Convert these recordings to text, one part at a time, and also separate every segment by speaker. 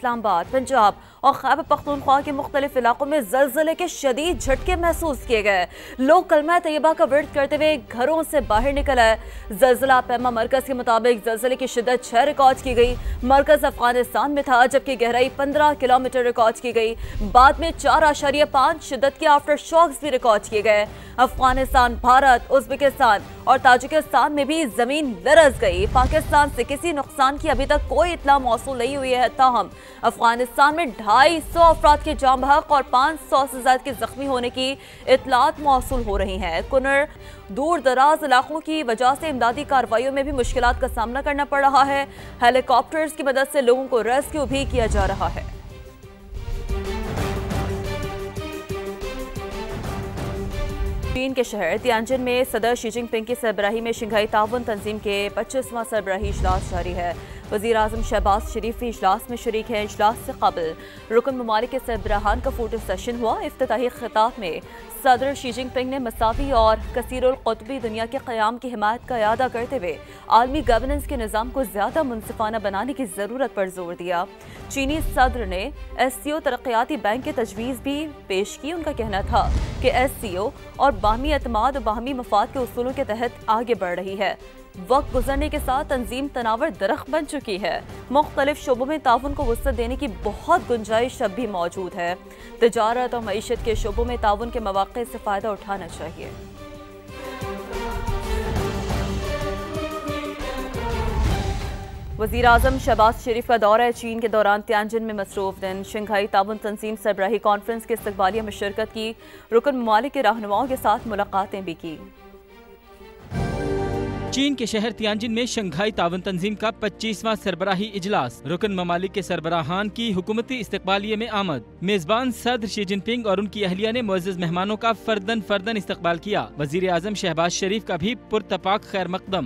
Speaker 1: इस्लामाबाद, पंजाब और खैबर पख्तूनख्वा के मुख्तलिफ इलाकों में ज़लज़ले के शदीद झटके महसूस किए गए। लोग कलमा तैयबा का विर्द करते हुए घरों से बाहर निकल आए। ज़लज़ला पैमा मरकज़ के मुताबिक ज़लज़ले की शिद्दत 6 रिकॉर्ड की गई। मरकज़ अफगानिस्तान में था, जबकि गहराई 15 किलोमीटर रिकॉर्ड की गई। बाद में 4.5 शिद्दत के आफ्टर शॉक्स भी रिकॉर्ड किए गए। अफगानिस्तान, भारत, उज़्बेकिस्तान और ताजिकिस्तान में भी ज़मीन लरज़ गई। पाकिस्तान से किसी नुकसान की अभी तक कोई इत्तला मौसूल नहीं हुई है। ताहम अफगानिस्तान में 250 अफराद के जाम बहक और 500 से ज़्यादा के जख्मी होने की इत्तलात मौसूल हो रही हैं। कुनर दूर दराज इलाकों की वजह से इमदादी कार्रवाइयों में भी मुश्किलात का सामना करना पड़ रहा है। हेलीकॉप्टर्स की मदद से लोगों को रेस्क्यू भी किया जा रहा है। चीन के शहर तियानजिन में सदर शी जिनपिंग की सरबराही में शंघाई ताउन तंजीम के 25वां सरबराही इजलास जारी है। वज़ीर आज़म शहबाज शरीफ भी इजलास में शरीक हैं। इजलास से कबल रुकन ममालिक के सरबराहान का फोटो सेशन हुआ। इफ्तिताही खिताब में सदर शी जिनपिंग ने मसावी और कसीरुल क़ुतबी दुनिया के क़याम की हिमायत का इरादा करते हुए आलमी गवर्नेंस के निज़ाम को ज़्यादा मुनसिफाना बनाने की ज़रूरत पर जोर दिया। चीनी सदर ने SCO तरक्याती बैंक की तजवीज़ भी पेश की। उनका कहना था कि SCO और बाहमी एतमाद और बाहमी मफाद के उसूलों के तहत आगे बढ़ रही है। वक्त गुजरने के साथ तंजीम तनावर दरख्त बन चुकी है। मुख्तलिफ शोबों में ताउन को वुसअत देने की बहुत गुंजाइश अब भी मौजूद है। तिजारत और मईशत के शोबों में ताउन के मौक़े से फ़ायदा उठाना चाहिए। वज़ीर आज़म शहबाज शरीफ का दौरा चीन के दौरान तियानजिन में मसरूफ़ दिन। शंघाई ताउन तंजीम सरबराही कॉन्फ्रेंस के इस्तक़बालिया में शिरकत की। रुकन ममालिक के रहनुमाओं के साथ मुलाकातें भी की।
Speaker 2: चीन के शहर तियानजिन में शंघाई ताउन तंजीम का 25वां सरबराही इजलास। रुकन ममालिक के सरबराहान की हुकूमती इस्तक़बालिये में आमद। मेज़बान सदर शी जिनपिंग और उनकी अहलिया ने मुअज़्ज़ज़ मेहमानों का फर्दन इस्तक़बाल किया। वज़ीर आज़म शहबाज शरीफ का भी पुरतपाक खैर मक़दम।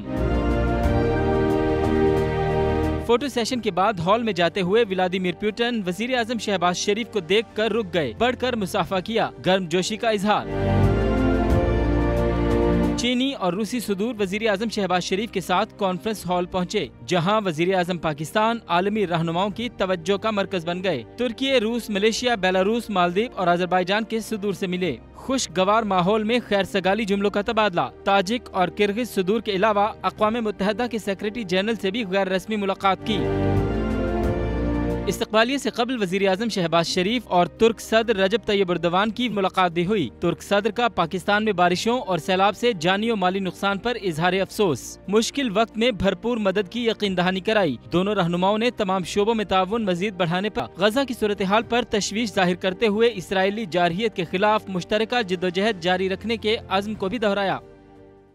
Speaker 2: फोटो सेशन के बाद हॉल में जाते हुए व्लादिमीर पुतिन वज़ीर आज़म शहबाज शरीफ को देख कर रुक गए। बढ़कर मुसाफा किया, गर्मजोशी का इजहार। चीनी और रूसी सुदूर वज़ीर आज़म शहबाज शरीफ के साथ कॉन्फ्रेंस हॉल पहुँचे, जहाँ वज़ीर आज़म पाकिस्तान आलमी रहनुमाओं की तवज्जो का मरकज बन गए। तुर्की, रूस, मलेशिया, बेलारूस, मालदीव और अज़रबैजान के सुदूर से मिले। खुशगवार माहौल में खैर सगाली जुमलों का तबादला। ताजिक और किर्गिज सुदूर के अलावा अक़वाम मुत्तहदा के सेक्रेटरी जनरल से भी गैर रस्मी मुलाकात की। इस्तक़बालिये से कबल वज़ीर आज़म शहबाज शरीफ और तुर्क सदर रजब तैयब एर्दोगान की मुलाकात भी हुई। तुर्क सदर का पाकिस्तान में बारिशों और सैलाब से जानी और माली नुकसान पर इजहार अफसोस। मुश्किल वक्त में भरपूर मदद की यकीन दहानी कराई। दोनों रहनुमाओं ने तमाम शोबों में ताउन मजीद बढ़ाने पर, गजा की सूरत हाल पर तशवीश जाहिर करते हुए इसराइली जारहियत के खिलाफ मुश्तरका जिद्दोजहद जारी रखने के अज़्म को भी दोहराया।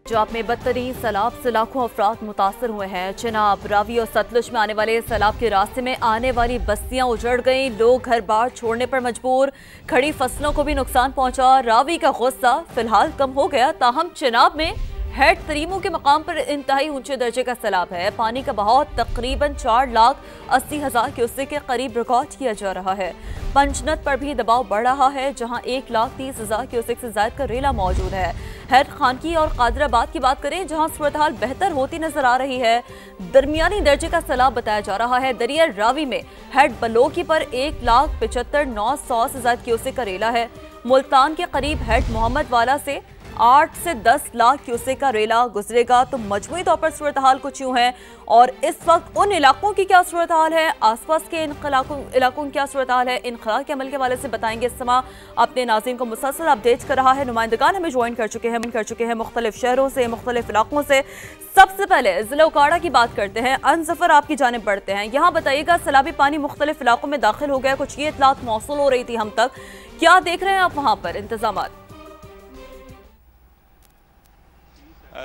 Speaker 1: पंजाब में बदतरीन सैलाब से लाखों अफराद मुतासर हुए हैं। चिनाब, रावी और सतलुज में आने वाले सैलाब के रास्ते में आने वाली बस्तियां उजड़ गईं। लोग घर बार छोड़ने पर मजबूर। खड़ी फसलों को भी नुकसान पहुंचा। रावी का गुस्सा फिलहाल कम हो गया, ताहम चिनाब में हेड तरीमों के मकाम पर इंतहाई ऊंचे दर्जे का सैलाब है। पानी का बहाव तकरीबन 4,80,000 क्यूसेक के करीब रिकॉर्ड किया जा रहा है। पंचनद पर भी दबाव बढ़ रहा है, जहां 1,30,000 क्यूसेक से ज्यादा का रेला मौजूद है। हैर खानकी और कादराबाद की बात करें, जहां सूरत हाल बेहतर होती नजर आ रही है। दरमियानी दर्जे का सैलाब बताया जा रहा है। दरिया रावी में हेड बलोकी पर 1,75,900 से ज्यादा क्यूसेक का रेला है। मुल्तान के करीब हेड मोहम्मद वाला से 8 से 10 लाख क्यूसेक का रेला गुजरेगा। तो मजमूई तौर पर सूरत हाल कुछ यूं है। और इस वक्त उन इलाकों की क्या सूरत हाल है, आसपास के इन इलाकों की क्या सूरत हाल है, इनखला के अमल के हवाले से बताएंगे। इस समय अपने नाज़रीन को मुसलसल अपडेट कर रहा है। नुमाइंदगान हमें ज्वाइन कर चुके हैं मुख्तलिफ शहरों से, मुख्तलिफ इलाकों से। सबसे पहले जिला उकाड़ा की बात करते हैं। अनजफर आपकी जानिब बढ़ते हैं। यहाँ बताइएगा, सैलाबी पानी मुख्तलिफ इलाकों में दाखिल हो गया, कुछ ये इतलात मौसूल हो रही थी हम तक, क्या देख रहे हैं आप वहाँ पर इंतजाम?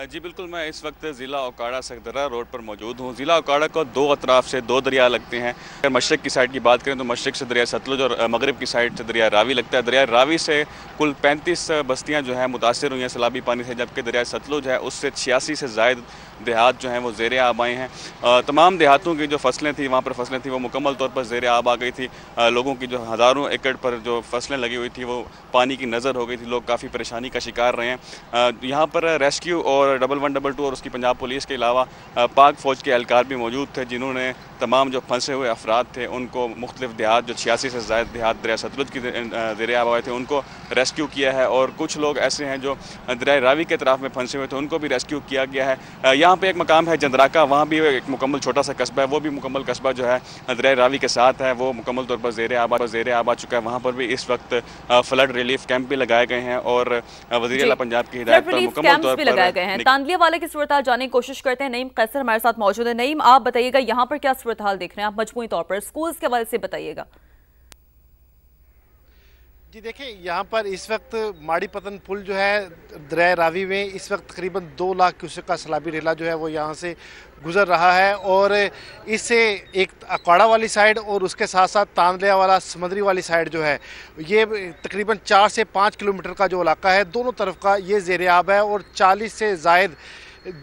Speaker 3: जी बिल्कुल, मैं इस वक्त ज़िला ओकाड़ा सकदरा रोड पर मौजूद हूँ। ज़िला ओकाड़ा को दो अतराफ से दो दरिया लगते हैं। अगर मशरक़ की साइड की बात करें तो मशरक़ से दरिया सतलुज और मगरिब की साइड से दरिया रावी लगता है। दरिया रावी से कुल 35 बस्तियाँ जो हैं मुतासर हुई हैं सैलाबी पानी से, जबकि दरिया सतलुज है उससे 86 से ज़ायद देहात जो हैं वो ज़ेर आब आए हैं। तमाम देहातों की जो फसलें थी, वहाँ पर फसलें थी, वो मुकम्मल तौर पर ज़ेर आब आ गई थी। लोगों की जो हज़ारों एकड़ पर जो फसलें लगी हुई थी वो पानी की नज़र हो गई थी। लोग काफ़ी परेशानी का शिकार रहे हैं। यहाँ पर रेस्क्यू और 1122 और उसकी पंजाब पुलिस के अलावा पाक फ़ौज के एहलकार भी मौजूद थे, जिन्होंने तमाम जो फंसे हुए अफराद थे उनको मुख्तलिफ देहात, जो 86 से ज़ायद देहात दरिया सतलुज की ज़ेर आब आए थे, उनको रेस्क्यू किया है। और कुछ लोग ऐसे हैं जो दरिया रावी के तरफ में फंसे हुए थे, उनको भी रेस्क्यू किया गया है। यहाँ पे एक मकाम है जंदराका, वहाँ भी एक मुकम्मल छोटा सा कस्बा है, वो भी मुकम्मल कस्बा जो है दरिया रावी के साथ है, वो मुकम्मल तौर पर ज़ेर आब आ चुका है। वहाँ पर भी इस वक्त फ्लड रिलीफ कैंप भी लगाए गए हैं और वज़ीर आला पंजाब की हिदायत पर मुकम्मल तौर पर लगाए गए हैं।
Speaker 1: तांदलिया वाले की सूरत हाल जानने की कोशिश करते हैं। नईम कैसर हमारे साथ मौजूद है। नईम, आप बताइएगा यहाँ पर क्या सूरत हाल देख रहे हैं आप मजमूई तौर पर, स्कूल्स के हवाले से बताइएगा।
Speaker 4: जी देखिए, यहाँ पर इस वक्त माड़ी पतन पुल जो है दरिया रावी में इस वक्त तकरीबन 2 लाख क्यूसेक का सैलाबी रेला जो है वो यहाँ से गुजर रहा है और इससे एक अकाड़ा वाली साइड और उसके साथ साथ तांदलिया वाला समंदरी वाली साइड जो है ये तकरीबन 4 से 5 किलोमीटर का जो इलाका है दोनों तरफ का ये ज़ेर-ए-आब है और 40 से ज़ायद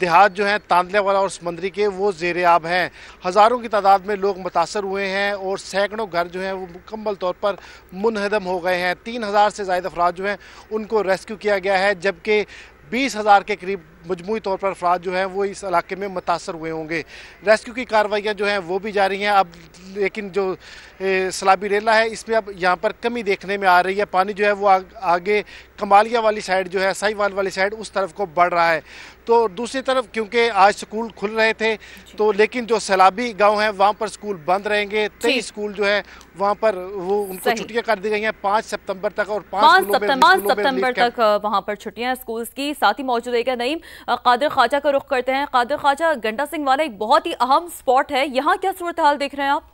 Speaker 4: देहात जो हैं तांदलिया वाला और समंदरी के वो ज़ेर-ए-आब हैं। हज़ारों की तादाद में लोग मुतासर हुए हैं और सैकड़ों घर जो हैं वो मुकम्मल तौर पर मुनहदम हो गए हैं। 3000 से ज़ायद अफराद जो हैं उनको रेस्क्यू किया गया है, जबकि 20,000 के करीब मजमूई तौर पर अफराद जो हैं वो इस इलाके में मुतासर हुए होंगे। रेस्क्यू की कार्रवाइयाँ जो हैं वो भी जारी हैं अब, लेकिन जो सैलाबी रेला है इसमें अब यहाँ पर कमी देखने में आ रही है। पानी जो है वो आगे कमालिया वाली साइड जो है, साहिवाल वाली साइड, उस तरफ को बढ़ रहा है। तो दूसरी तरफ क्योंकि आज स्कूल खुल रहे थे तो लेकिन जो सैलाबी गांव हैं वहाँ पर स्कूल बंद रहेंगे। 23 स्कूल जो है वहाँ पर वो उनको छुट्टियाँ कर दी गई हैं 5 सितंबर तक और 5
Speaker 1: सितंबर तक वहाँ पर छुट्टियाँ हैं स्कूल्स की। साथ ही मौजूद रहेगा नईम कादिर ख्वाजा का रुख करते हैं। कादिर ख्वाजा, गंडा सिंह वाला एक बहुत ही अहम स्पॉट है, यहाँ क्या सूरत हाल देख रहे हैं आप?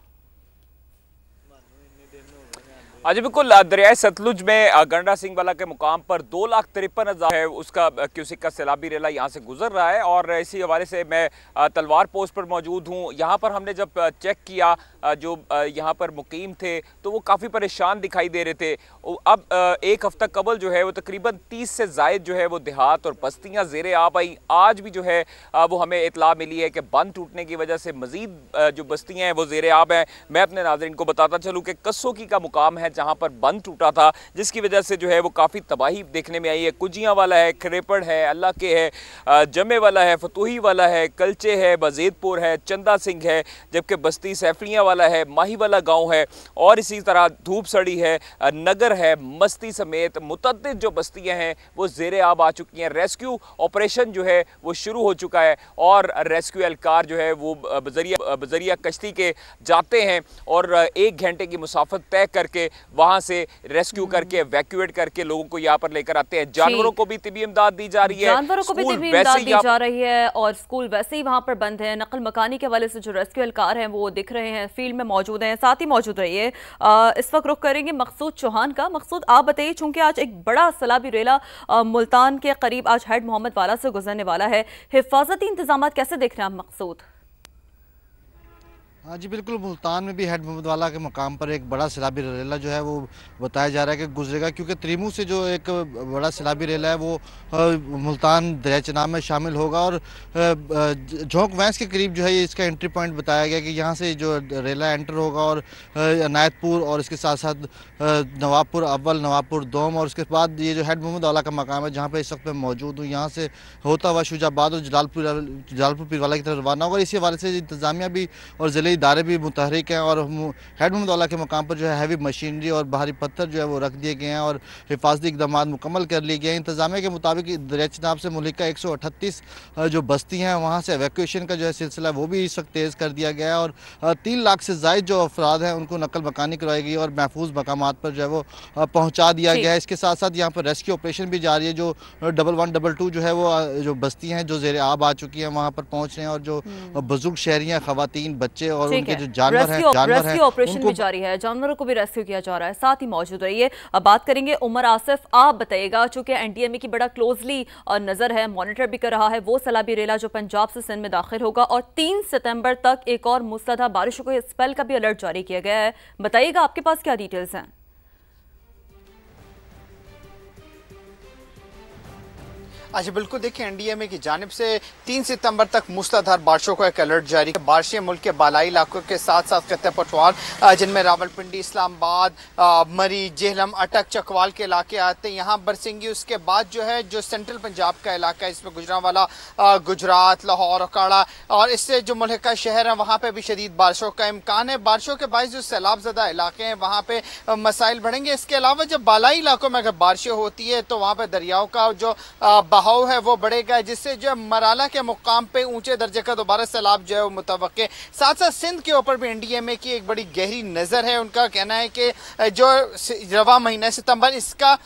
Speaker 5: आज बिल्कुल दरियाए सतलुज में गंडा सिंह वाला के मुकाम पर 2,53,000 है उसका क्यूसेक का सैलाबी रेला यहाँ से गुजर रहा है। और इसी हवाले से मैं तलवार पोस्ट पर मौजूद हूँ। यहाँ पर हमने जब चेक किया जो यहाँ पर मुकीम थे तो वो काफ़ी परेशान दिखाई दे रहे थे। अब एक हफ्ता कबल जो है वो तकरीबन 30 से ज़ायद जो है वो देहात और बस्तियाँ ज़ेर-ए-आब आई। आज भी जो है वो हमें इतला मिली है कि बंद टूटने की वजह से मज़ीद जो बस्तियाँ हैं वो ज़ेर-ए-आब हैं। मैं अपने नाज़रीन को बताता चलूँ कि कसोकी का मुकाम है जहाँ पर बंद टूटा था, जिसकी वजह से जो है वो काफ़ी तबाही देखने में आई है। कुजियाँ वाला है, खरेपड़ है, अल्लाह के है, जमे वाला है, फतूही वाला है, कलचे है, बजेदपुर है, चंदा सिंह है, जबकि बस्ती सैफलियाँ वाला है, माही वाला गाँव है और इसी तरह धूप सड़ी है, नगर है, मस्ती समेत मुतअद्दिद जो बस्तियाँ हैं वो ज़ेर-ए-आब आ चुकी हैं। रेस्क्यू ऑपरेशन जो है वो शुरू हो चुका है और रेस्क्यू एहलकार जो है वो बजरिया कश्ती के जाते हैं और 1 घंटे की मुसाफत तय करके वहाँ से रेस्क्यू करके एवैक्यूएट करके लोगों को यहाँ पर लेकर आते हैं। जानवरों को भी तिबी इमदाद दी जा रही है,
Speaker 1: जानवरों को भी तिबी इमदाद दी जा रही है और स्कूल वैसे ही वहाँ पर बंद है। नकल मकानी के हवाले से जो रेस्क्यू एहलकार हैं वो दिख रहे हैं, फील्ड में मौजूद हैं। साथ ही मौजूद रहिए, इस वक्त रुख करेंगे मकसूद चौहान का। मकसूद, आप बताइए, चूंकि आज एक बड़ा सैलाबी रेला मुल्तान के करीब आज हेड मोहम्मद वाला से गुजरने वाला है, हिफाजती इंतजाम कैसे देख रहे हैं आप मकसूद?
Speaker 6: हाँ जी बिल्कुल, मुल्तान में भी हेड मोहम्मद वाला के मकाम पर एक बड़ा सैलाबी रेला जो है वो बताया जा रहा है कि गुजरेगा, क्योंकि त्रिमू से जो एक बड़ा सैलाबी रेला है वो मुल्तान दरिया चनाब में शामिल होगा और झोंक वैंस के करीब जो है इसका एंट्री पॉइंट बताया गया कि यहाँ से जो रेला एंटर होगा और अनायतपुर और इसके साथ साथ नवाबपुर अव्वल, नवाबपुर दोम और उसके बाद ये जो हेड मोहम्मद वाला का मकाम है जहाँ पर इस वक्त मैं मौजूद हूँ, यहाँ से होता हुआ शुजाबाद और जलालपुर पीरवाला की तरफ रवाना होगा। इसी हवाले से इंतजामिया भी और ज़िले इदारे भी मुतहरिक हैं और हेड मोहम्मद वाला के मकाम पर जो है हैवी मशीनरी और भारी पत्थर जो है वो रख दिए गए हैं और हिफाजती इकदाम मुकम्मल कर लिए गए हैं। इंतजामिया के मुताबिक दरिया चनाब से मुल्क का 138 जो बस्ती हैं वहाँ से एवैक्यूएशन का जो है सिलसिला वो भी इस वक्त तेज़ कर दिया गया है और 3 लाख से ज़ायद जो अफराद हैं उनको नकल मकानी करवाई गई और महफूज मकामात पर जो है वो पहुँचा दिया गया है। इसके साथ साथ यहाँ पर रेस्क्यू ऑपरेशन भी जारी है। जो 1122 जो है वो जो बस्तियाँ हैं जो ज़ेर-ए-आब आ चुकी हैं वहाँ पर पहुँच रहे हैं और जो बुजुर्ग शहरियाँ, ख़वातीन, बच्चे और उनके जो जानवर हैं
Speaker 1: रेस्क्यू ऑपरेशन भी जारी है, जानवरों को भी रेस्क्यू किया जा रहा है। साथ ही मौजूद रहिए, अब बात करेंगे उमर आसिफ। आप बताइएगा, चूंकि एनडीएमए की बड़ा क्लोजली नजर है, मॉनिटर भी कर रहा है, वो सैलाबी रेला जो पंजाब से सिंध में दाखिल होगा और 3 सितंबर तक एक और मुसलधार बारिशों के स्पेल का भी अलर्ट जारी किया गया है। बताइएगा आपके पास क्या डिटेल्स हैं?
Speaker 7: अच्छा बिल्कुल, देखिए एनडीएमए की जानिब से 3 सितंबर तक मूसलाधार बारिशों का एक अलर्ट जारी है। बारिशें मुल्क के बालाई इलाकों के साथ साथ खत्ते पटवार जिनमें रावलपिंडी, इस्लामाबाद, मरी, जेहलम, अटक, चकवाल के इलाके आते हैं, यहाँ बरसेंगी। उसके बाद जो है जो सेंट्रल पंजाब का इलाका है, इसमें गुजरांवाला, गुजरात, लाहौर, अखाड़ा और इससे जो मुल्का शहर है वहाँ पे भी शदीद बारिशों का इम्कान है। बारिशों के बायस जो सैलाब ज़दा इलाके हैं वहाँ पे मसाइल बढ़ेंगे। इसके अलावा जब बालाई इलाकों में अगर बारिशें होती है तो वहाँ पे दरियाओं का जो बहाव है वो बढ़ेगा, जिससे जो मराला के मुकाम पे ऊंचे दर्जे का दोबारा सैलाब जो है वो मुतवक्के। साथ साथ सिंध के ऊपर भी एनडीएमए की एक बड़ी गहरी नज़र है। उनका कहना है कि जो रवा महीना सितंबर, इसका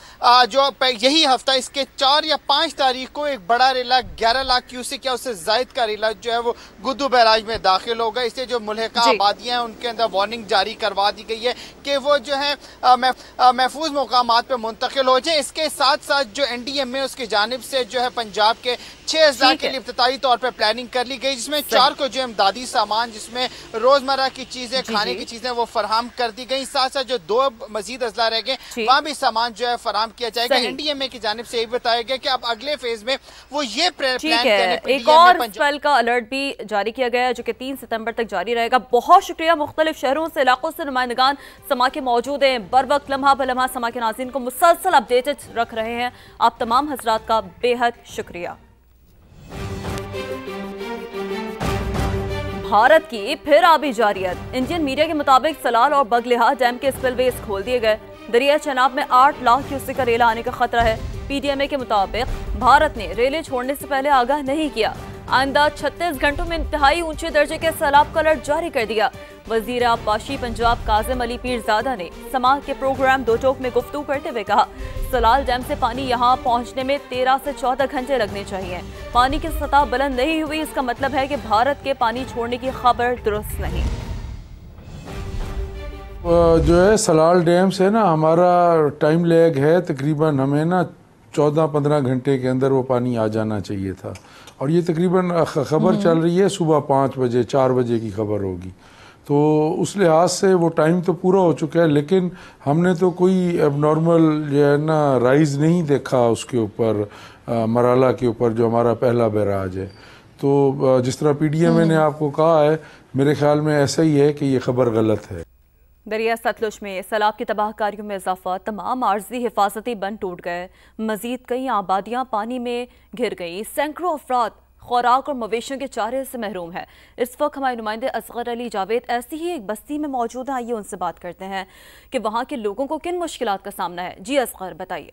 Speaker 7: जो यही हफ्ता, इसके 4 या 5 तारीख को एक बड़ा रेला 11 लाख क्यूसेक या उससे जायद का रेला जो है वो गुद्दू बैराज में दाखिल होगा। इससे जो मुल्का आबादियाँ हैं उनके अंदर वार्निंग जारी करवा दी गई है कि वो जो है महफूज मुकामात पे मुंतकिल हो जाए। इसके साथ साथ जो एनडीएमए उसकी जानिब से जो है पंजाब के 6000 के लिए इब्तिदाई तौर पर प्लानिंग कर ली गई, जिसमें 4 को जो इमदादी सामान, जिसमें रोजमर्रा की चीजें, खाने की चीजें वो फराहम कर दी गई। साथ साथ जो 2 मजीद अजला रह गए वहाँ भी सामान जो है फराहम किया जाएगा। एनडीएमए की जानिब से यही बताया गया कि अब अगले फेज में वो ये प्लान करें।
Speaker 1: एक और स्पेल का अलर्ट भी जारी किया गया है जो कि 3 सितंबर तक जारी रहेगा। बहुत शुक्रिया, मुख्तलिफ शहरों से, इलाकों से नुमाइंदगान समा के मौजूद हैं, बर वक्त लम्हा ब लम्हा समा के नाज़रीन को मुसलसल अपडेटेड रख रहे हैं। आप तमाम हजरात का बेहद शुक्रिया। भारत की फिर आबी जारियत। इंडियन मीडिया के मुताबिक सलाल और बगलिहा डैम के स्पिलवेज खोल दिए गए। दरिया चनाब में 8 लाख क्यूसेक का रेला आने का खतरा है। पीटीएमए के मुताबिक भारत ने रेले छोड़ने से पहले आगाह नहीं किया। आइंदा 36 घंटों में इंतहाई ऊंचे दर्जे के सैलाब का अलर्ट जारी कर दिया। वजीर आबपाशी पंजाब काजिम अली पीरजादा ने समाअत के प्रोग्राम दो टोक में गुफ्तगू करते हुए कहा, सलाल डैम से पानी यहां पहुंचने में 13 से 14 घंटे लगने चाहिए। पानी की सतह बुलंद नहीं हुई, इसका मतलब है कि भारत के पानी छोड़ने की खबर दुरुस्त नहीं।
Speaker 8: जो है सलाल डैम से ना हमारा टाइम लैग है, तकरीबन हमें ना 14-15 घंटे के अंदर वो पानी आ जाना चाहिए था, और ये तकरीबन खबर चल रही है सुबह 5 बजे 4 बजे की खबर होगी। तो उस लिहाज से वो टाइम तो पूरा हो चुका है, लेकिन हमने तो कोई एबनॉर्मल जो है ना राइज नहीं देखा उसके ऊपर, मराला के ऊपर जो हमारा पहला बैराज है। तो जिस तरह पीटीएमए ने आपको कहा है, मेरे ख्याल में ऐसा ही है कि ये खबर गलत है।
Speaker 1: दरिया सतलुज में सैलाब की तबाहकारियों में इजाफा, तमाम आर्जी हिफाजती बंद टूट गए, मजीद कई आबादियां पानी में घिर गई, सैकड़ों अफराद खुराक और मवेशियों के चारे से महरूम है। इस वक्त हमारे नुमाइंदे असगर अली जावेद ऐसी ही एक बस्ती में मौजूद हैं, आइए उनसे बात करते हैं कि वहाँ के लोगों को किन मुश्किलात का सामना है। जी असगर, बताइए।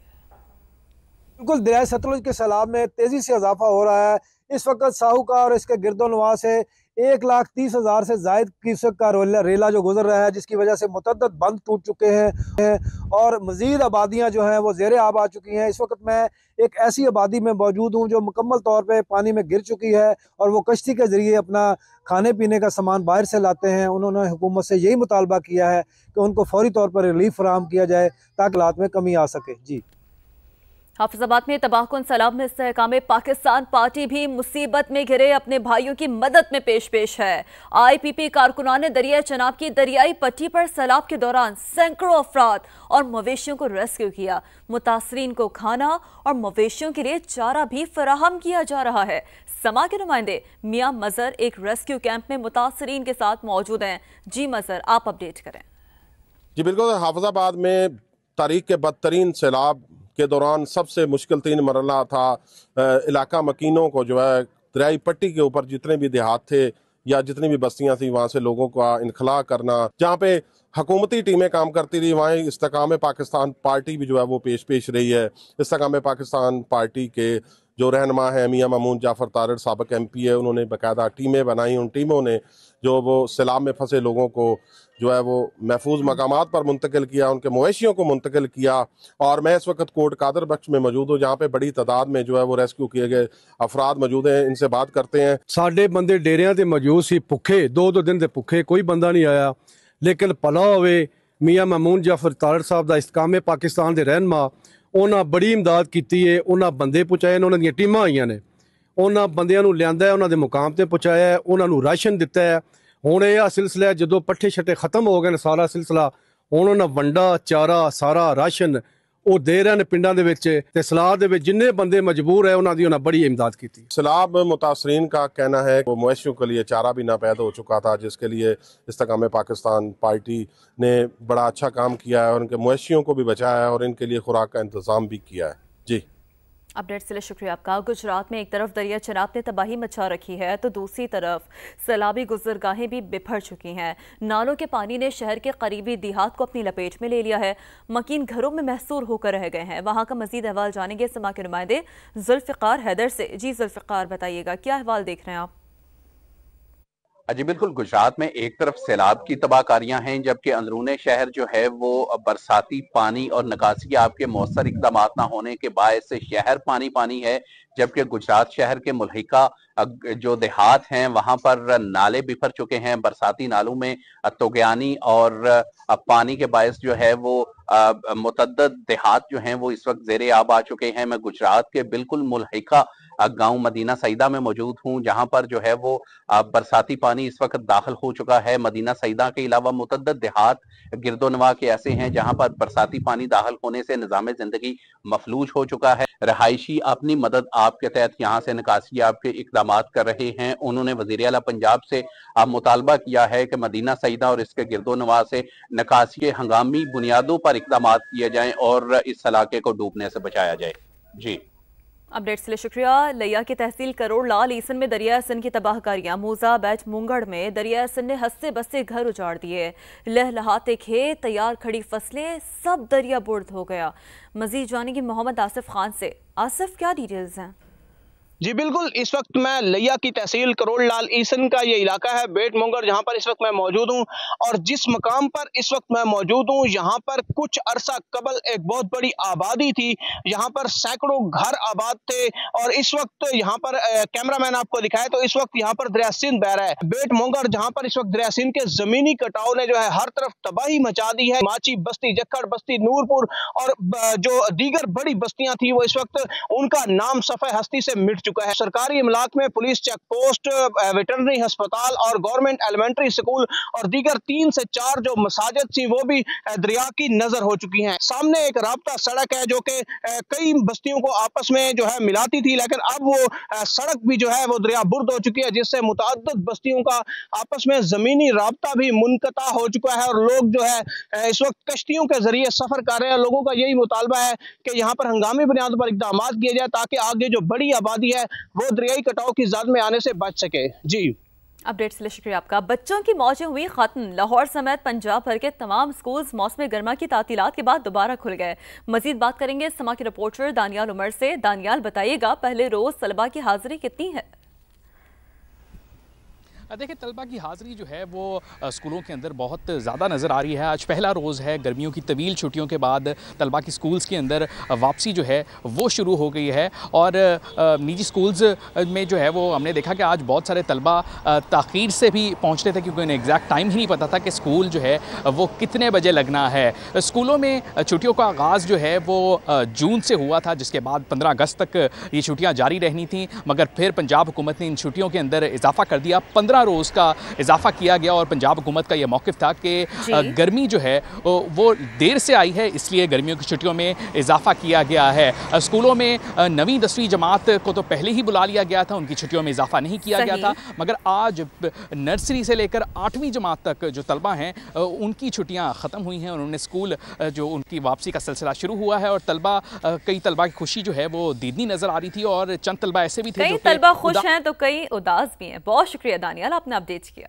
Speaker 9: बिल्कुल, दरिया सतलुज के सैलाब में तेजी से इजाफा हो रहा है। इस वक्त साहूका और इसके गिरदोनवा से 1,30,000 से जायद क्यूसेक का रेला जो गुजर रहा है, जिसकी वजह से मुतअद्दिद बंद टूट चुके हैं और मज़ीद आबादियाँ जो हैं वो ज़ेरे आब आ चुकी हैं। इस वक्त मैं एक ऐसी आबादी में मौजूद हूँ जो मुकम्मल तौर पे पानी में गिर चुकी है और वो कश्ती के ज़रिए अपना खाने पीने का सामान बाहर से लाते हैं। उन्होंने हुकूमत से यही मुतालबा किया है कि उनको फौरी तौर पर रिलीफ फराहम किया जाए ताकि हालात में कमी आ सके। जी,
Speaker 1: हाफिजाबाद में तबाहकुन सैलाब में इस्तेहकाम पाकिस्तान पार्टी भी मुसीबत में घिरे अपने भाइयों की मदद में पेश है। आईपीपी कारकुनान ने दरिया चनाब की दरियाई पट्टी पर सैलाब के दौरान सैकड़ों अफराद और मवेशियों को रेस्क्यू किया। मुतासरीन को खाना और मवेशियों के लिए चारा भी फराहम किया जा रहा है। समा के नुमाइंदे मियां मजहर एक रेस्क्यू कैंप में मुतासरीन के साथ मौजूद हैं। जी मजहर, आप अपडेट करें।
Speaker 10: जी बिल्कुल, हाफिजाबाद में तारीख के बदतरीन सैलाब के दौरान सबसे मुश्किल 3 मरला था। इलाका मकीनों को जो है दरियाई पट्टी के ऊपर जितने भी देहात थे या जितनी भी बस्तियां थी वहाँ से लोगों का इनखला करना, जहाँ पे हुकूमती टीमें काम करती रही वहाँ इस्तेहकाम पाकिस्तान पार्टी भी जो है वो पेश रही है। इस्तेहकाम पाकिस्तान पार्टी के जो रहनुमा है मियां मामून जाफर तारड़, साबिक MP है, उन्होंने बाकायदा टीमें बनाई। उन टीमों ने जो वो सैलाब में फंसे लोगों को जो है वो महफूज मकामात पर मुंतकिल किया, उनके मवेशियों को मुंतकिल किया। और मैं इस वक्त कोट कादर बख्श में मौजूद हूँ जहाँ पे बड़ी तादाद में जो है वो रेस्क्यू किए गए अफराद मौजूद हैं। इनसे बात करते हैं।
Speaker 11: साढ़े बंदे डेरिया ते मौजूद सी, भुखे 2-2 दिन के भुखे, कोई बंदा नहीं आया। लेकिन भला होवे मियां मामून जाफर तारड़ साहब का इस्तेहकाम पाकिस्तान के रहनुमा, उन्हें बड़ी इमदाद की है। उन्हें बंदे पहुँचाए, उन्होंने टीमां आईयां ने, उन्होंने बंदियां नूं लिआंदा है, उन्होंने मुकाम ते पहुँचाया है, उन्होंने राशन दिता है। हुण यह सिलसिला जो पट्ठे छट्टे खत्म हो गए सारा सिलसिला, हुण उन्हें वंडा चारा सारा राशन ਉਹ ਦੇ ਰਹੇ ਨੇ ਪਿੰਡਾਂ ਦੇ ਵਿੱਚ ਤੇ ਸਲਾਬ ਦੇ ਵਿੱਚ ਜਿੰਨੇ ਬੰਦੇ ਮਜਬੂਰ ਹੈ ਉਹਨਾਂ ਦੀ ਉਹਨਾਂ ਬੜੀ ਇਮਦਾਦ ਕੀਤੀ।
Speaker 10: सैलाब मुतासरीन का कहना है वो मवेशियों के लिए चारा भी नापैद हो चुका था, जिसके लिए इस्तेकाम पाकिस्तान पार्टी ने बड़ा अच्छा काम किया है और उनके मवेशियों को भी बचाया है और इनके लिए खुराक का इंतज़ाम भी किया है। जी
Speaker 1: अपडेट के लिए शुक्रिया आपका। गुजरात में एक तरफ दरिया चनाब ने तबाही मचा रखी है तो दूसरी तरफ सैलाबी गुजरगाहें भी बिफर चुकी हैं। नालों के पानी ने शहर के करीबी देहात को अपनी लपेट में ले लिया है। मकीन घरों में महसूर होकर रह गए हैं। वहां का मजीद अहवाल जानेंगे समा के नुमाइंदे जुल्फ़िकार हैदर से। जी जुल्फ़िकार, बताइएगा क्या अहवाल देख रहे हैं आप?
Speaker 12: जी बिल्कुल, गुजरात में एक तरफ सैलाब की तबाहकारियां हैं, जबकि अंदरूने शहर जो है वो बरसाती पानी और निकासी आपके मौसर इकदाम ना होने के बायस से शहर पानी पानी है। जबकि गुजरात शहर के मुल्हिका जो देहात हैं वहां पर नाले बिफर चुके हैं। बरसाती नालों में तोगयानी और पानी के बायस जो है वो मुतअद्दिद देहात जो हैं वो इस वक्त ज़ेरे आब आ चुके हैं। मैं गुजरात के बिल्कुल मुल्हिका गांव मदीना सईदा में मौजूद हूं, जहां पर जो है वो बरसाती पानी इस वक्त दाखिल हो चुका है। मदीना सईदा के अलावा मुतअद्दिद देहात गिरदोनवा के ऐसे हैं जहां पर बरसाती पानी दाखिल होने से निज़ाम जिंदगी मफलूज हो चुका है। रहायशी अपनी मदद आपके तहत यहाँ से निकासी आपके इकदामात कर रहे हैं। उन्होंने वज़ीर आला पंजाब से मुतालबा किया है कि मदीना सईदा और इसके गिरदोनवा से निकासी के हंगामी बुनियादों पर इकदामात किए जाएं और इस इलाके को डूबने से बचाया जाए। जी
Speaker 1: अपडेट्स के लिए शुक्रिया। लिया की तहसील करोड़ लाल ईसन में दरिया सिंध की तबाहकारियां। मूसा बैच मुंगड़ में दरिया सिंध ने हंसते बसते घर उजाड़ दिए। लहलहाते खेत, तैयार खड़ी फसलें, सब दरिया बुर्द हो गया। मजीद जानेंगे मोहम्मद आसिफ खान से। आसिफ, क्या डिटेल्स हैं?
Speaker 13: जी बिल्कुल, इस वक्त मैं लिया की तहसील करोड़ लाल ईसन का ये इलाका है बेट मोंगर, जहां पर इस वक्त मैं मौजूद हूं। और जिस मकाम पर इस वक्त मैं मौजूद हूं, यहां पर कुछ अरसा कबल एक बहुत बड़ी आबादी थी। यहां पर सैकड़ों घर आबाद थे और इस वक्त यहां पर कैमरामैन आपको दिखाए तो इस वक्त यहां पर दरिया सिंध बह रहा है। बेट मोंगर जहां पर इस वक्त दरिया सिंध के जमीनी कटाव ने जो है हर तरफ तबाही मचा दी है। माची बस्ती, जक्खड़ बस्ती, नूरपुर और जो दीगर बड़ी बस्तियां थी वो इस वक्त उनका नाम सफ़े हस्ती से मिट है। सरकारी इमलाक में पुलिस चेक पोस्ट, वेटरनरी अस्पताल और गवर्नमेंट एलिमेंट्री स्कूल और दीगर 3 से 4 जो मसाजिद थी वो भी दरिया की नजर हो चुकी हैं। सामने एक राब्ता सड़क है जो कि कई बस्तियों को आपस में जो है मिलाती थी, लेकिन अब वो सड़क भी जो है वो दरिया बुर्द हो चुकी है, जिससे मुतअद्दिद बस्तियों का आपस में जमीनी राब्ता भी मुनक़ता हो चुका है और लोग जो है इस वक्त कश्तियों के जरिए सफर कर रहे हैं। लोगों का यही मुतालबा है कि यहाँ पर हंगामी बुनियादों पर इक़दाम किए जाए ताकि आगे जो बड़ी आबादी है वो दरियाई कटाव की ज़द में आने से बच सके। जी
Speaker 1: अपडेट्स के लिए शुक्रिया आपका। बच्चों की मौजें हुई खत्म। लाहौर समेत पंजाब भर के तमाम स्कूल्स मौसम गर्मा की तातीलात के बाद दोबारा खुल गए। मजीद बात करेंगे समा के रिपोर्टर दानियाल उमर से। दानियाल, बताइएगा पहले रोज तलबा की हाजिरी कितनी है?
Speaker 14: देखिए, तलबा की हाज़िरी जो है वो स्कूलों के अंदर बहुत ज़्यादा नज़र आ रही है। आज पहला रोज़ है गर्मियों की तवील छुट्टियों के बाद तलबा की स्कूल्स के अंदर वापसी जो है वो शुरू हो गई है। और निजी स्कूल्स में जो है वो हमने देखा कि आज बहुत सारे तलबा ताख़ीर से भी पहुँचते थे क्योंकि उन्हें एग्जैक्ट टाइम ही नहीं पता था कि स्कूल जो है वो कितने बजे लगना है। स्कूलों में छुट्टियों का आगाज़ जो है वो जून से हुआ था, जिसके बाद 15 अगस्त तक ये छुट्टियाँ जारी रहनी थी, मगर फिर पंजाब हुकूमत ने इन छुट्टियों के अंदर इजाफा कर दिया। 15 रोज़ का इजाफा किया गया और पंजाब हुकूमत का यह मौक़िफ़ था कि गर्मी जो है वो देर से आई है, इसलिए गर्मियों की छुट्टियों में इजाफा किया गया है। स्कूलों में 9वीं 10वीं जमात को तो पहले ही बुला लिया गया था, उनकी छुट्टियों में इजाफा नहीं किया गया था, मगर आज नर्सरी से लेकर 8वीं जमात तक जो तलबा हैं उनकी छुट्टियाँ ख़त्म हुई हैं। उन्होंने स्कूल जो उनकी वापसी का सिलसिला शुरू हुआ है और तलबा कई तलबा की खुशी जो है वो दीदनी नज़र आ रही थी और चंद तलबा ऐसे भी थे,
Speaker 1: कई तलबा खुश हैं तो कई उदास भी हैं। बहुत शुक्रिया दानियाल, आपने अपडेट किया।